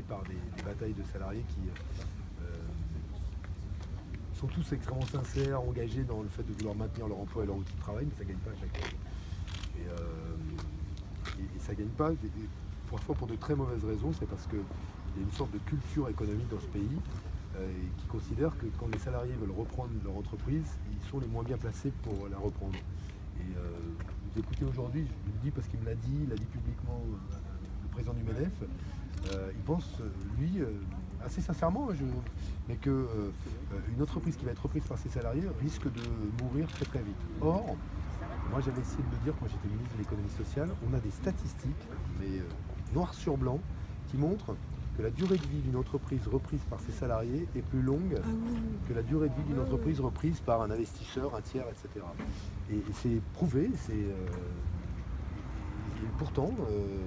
par des batailles de salariés qui sont tous extrêmement sincères, engagés dans le fait de vouloir maintenir leur emploi et leur outil de travail, mais ça ne gagne pas à chaque fois. Et ça ne gagne pas, parfois pour de très mauvaises raisons, c'est parce qu'il y a une sorte de culture économique dans ce pays qui considère que quand les salariés veulent reprendre leur entreprise, ils sont les moins bien placés pour la reprendre. Et vous écoutez aujourd'hui, je le dis parce qu'il me l'a dit publiquement le président du MEDEF, il pense, lui, assez sincèrement, mais qu'une entreprise qui va être reprise par ses salariés risque de mourir très très vite. Or, moi j'avais essayé de le dire quand j'étais ministre de l'économie sociale, on a des statistiques, mais noir sur blanc, qui montrent que la durée de vie d'une entreprise reprise par ses salariés est plus longue que la durée de vie d'une entreprise reprise par un investisseur, un tiers, etc. Et c'est prouvé, et pourtant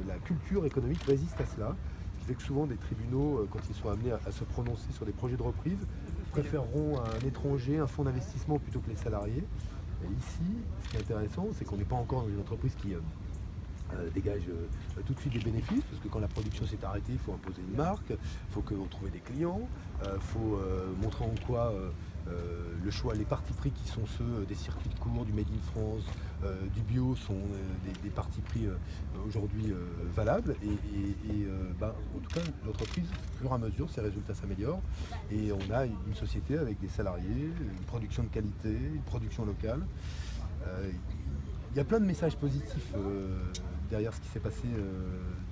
la culture économique résiste à cela, ce qui fait que souvent des tribunaux, quand ils sont amenés à se prononcer sur des projets de reprise, préféreront un étranger, un fonds d'investissement plutôt que les salariés. Et ici, ce qui est intéressant, c'est qu'on n'est pas encore dans une entreprise qui dégage tout de suite des bénéfices, parce que quand la production s'est arrêtée, il faut imposer une marque, il faut trouver des clients, il faut montrer en quoi le choix, les partis pris qui sont ceux des circuits de cours, du Made in France, du bio sont des partis pris aujourd'hui valables. En tout cas, l'entreprise, au fur et à mesure, ses résultats s'améliorent et on a une société avec des salariés, une production de qualité, une production locale. Il y a plein de messages positifs derrière ce qui s'est passé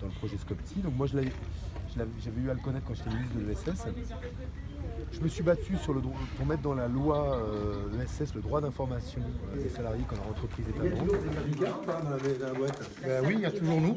dans le projet Scopti. Donc moi j'avais eu à le connaître quand j'étais ministre de l'ESS. Je me suis battu pour mettre dans la loi ESS le droit d'information des salariés quand leur entreprise est à vendre. Oui, il y a toujours nous.